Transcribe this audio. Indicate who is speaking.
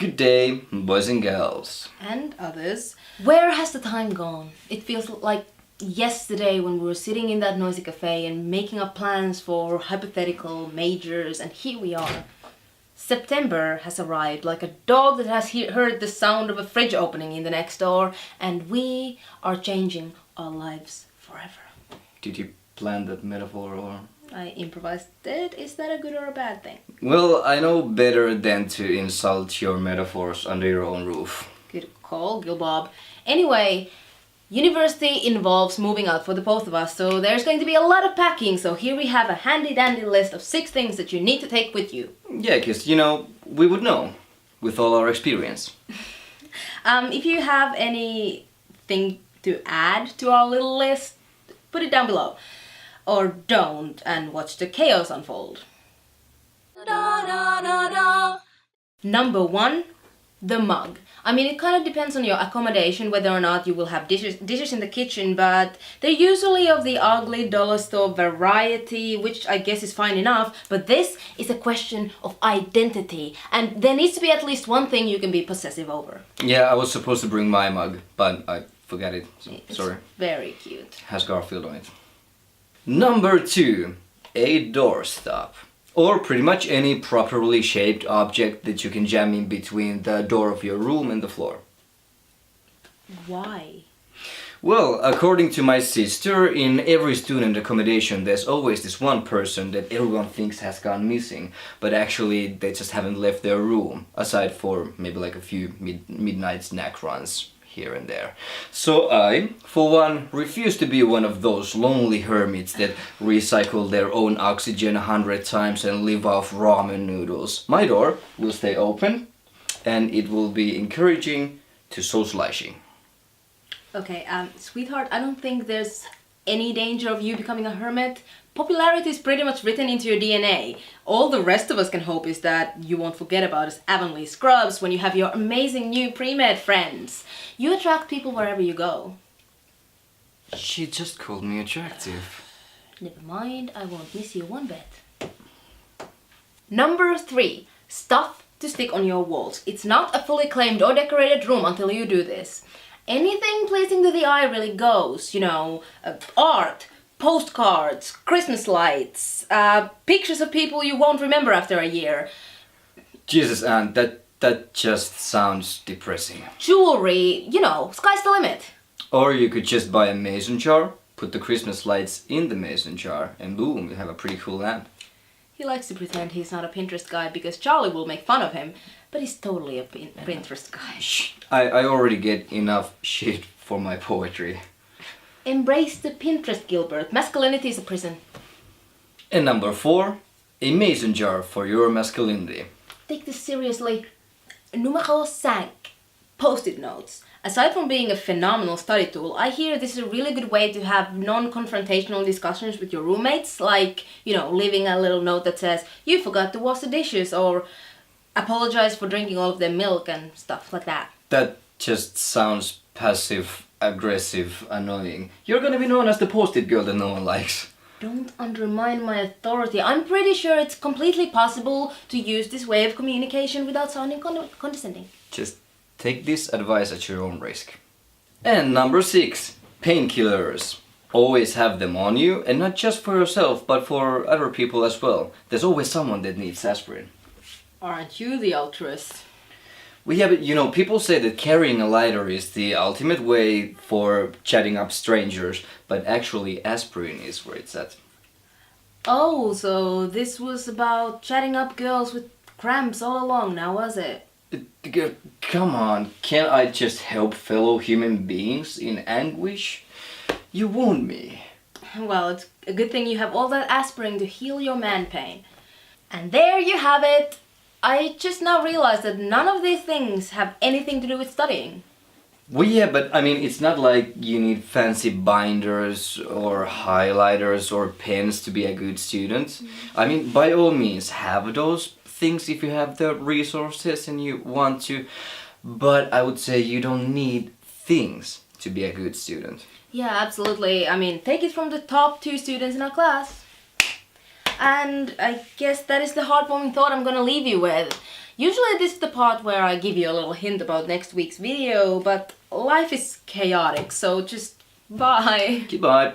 Speaker 1: Good day, boys and girls.
Speaker 2: And others. Where has the time gone? It feels like yesterday when we were sitting in that noisy cafe and making up plans for hypothetical majors, and here we are. September has arrived like a dog that has heard the sound of a fridge opening in the next door, and we are changing our lives forever.
Speaker 1: Did you plan that metaphor or?
Speaker 2: I improvised it. Is that a good or a bad thing?
Speaker 1: Well, I know better than to insult your metaphors under your own roof.
Speaker 2: Good call, Gilbob. Anyway, university involves moving out for the both of us, so there's going to be a lot of packing, so here we have a handy-dandy list of 6 things that you need to take with you.
Speaker 1: Yeah, because, we would know, with all our experience.
Speaker 2: If you have anything to add to our little list, put it down below. Or don't, and watch the chaos unfold. Number 1, the mug. I mean, it kind of depends on your accommodation whether or not you will have dishes in the kitchen, but they're usually of the ugly dollar store variety, which I guess is fine enough, but this is a question of identity, and there needs to be at least one thing you can be possessive over.
Speaker 1: Yeah, I was supposed to bring my mug, but I forgot it, so sorry.
Speaker 2: Very cute.
Speaker 1: Has Garfield on it. Number 2, a doorstop. Or pretty much any properly shaped object that you can jam in between the door of your room and the floor.
Speaker 2: Why?
Speaker 1: Well, according to my sister, in every student accommodation there's always this one person that everyone thinks has gone missing, but actually they just haven't left their room, aside for maybe like a few midnight snack runs here and there. So I, for one, refuse to be one of those lonely hermits that recycle their own oxygen 100 times and live off ramen noodles. My door will stay open, and it will be encouraging to socializing.
Speaker 2: Okay, sweetheart, I don't think there's any danger of you becoming a hermit. Popularity is pretty much written into your DNA. All the rest of us can hope is that you won't forget about us Avonlea scrubs when you have your amazing new pre-med friends. You attract people wherever you go.
Speaker 1: She just called me attractive.
Speaker 2: Never mind, I won't miss you one bit. Number 3, stuff to stick on your walls. It's not a fully claimed or decorated room until you do this. Anything pleasing to the eye really goes, art, postcards, Christmas lights, pictures of people you won't remember after a year.
Speaker 1: Jesus, Anne, that just sounds depressing.
Speaker 2: Jewelry, sky's the limit.
Speaker 1: Or you could just buy a mason jar, put the Christmas lights in the mason jar, and boom, you have a pretty cool lamp.
Speaker 2: He likes to pretend he's not a Pinterest guy because Charlie will make fun of him, but he's totally a Pinterest guy.
Speaker 1: Shh, I already get enough shit for my poetry.
Speaker 2: Embrace the Pinterest, Gilbert. Masculinity is a prison.
Speaker 1: And number 4, a mason jar for your masculinity.
Speaker 2: Take this seriously. Numero 5. Post-it notes. Aside from being a phenomenal study tool, I hear this is a really good way to have non-confrontational discussions with your roommates, like, leaving a little note that says, "You forgot to wash the dishes," or apologize for drinking all of their milk and stuff like that.
Speaker 1: That just sounds passive, aggressive, annoying. You're gonna be known as the post-it girl that no one likes.
Speaker 2: Don't undermine my authority. I'm pretty sure it's completely possible to use this way of communication without sounding condescending.
Speaker 1: Just take this advice at your own risk. And number 6, painkillers. Always have them on you, and not just for yourself, but for other people as well. There's always someone that needs aspirin.
Speaker 2: Aren't you the altruist?
Speaker 1: Well, yeah, but people say that carrying a lighter is the ultimate way for chatting up strangers, but actually aspirin is where it's at.
Speaker 2: Oh, so this was about chatting up girls with cramps all along now, was it?
Speaker 1: Come on, can't I just help fellow human beings in anguish? You wound me.
Speaker 2: Well, it's a good thing you have all that aspirin to heal your man pain. And there you have it! I just now realized that none of these things have anything to do with studying.
Speaker 1: Well, yeah, but it's not like you need fancy binders or highlighters or pens to be a good student. By all means, have those things if you have the resources and you want to, but I would say you don't need things to be a good student.
Speaker 2: Yeah, absolutely. Take it from the top 2 students in our class. And I guess that is the heartwarming thought I'm gonna leave you with. Usually this is the part where I give you a little hint about next week's video, but life is chaotic, so just bye.
Speaker 1: Goodbye.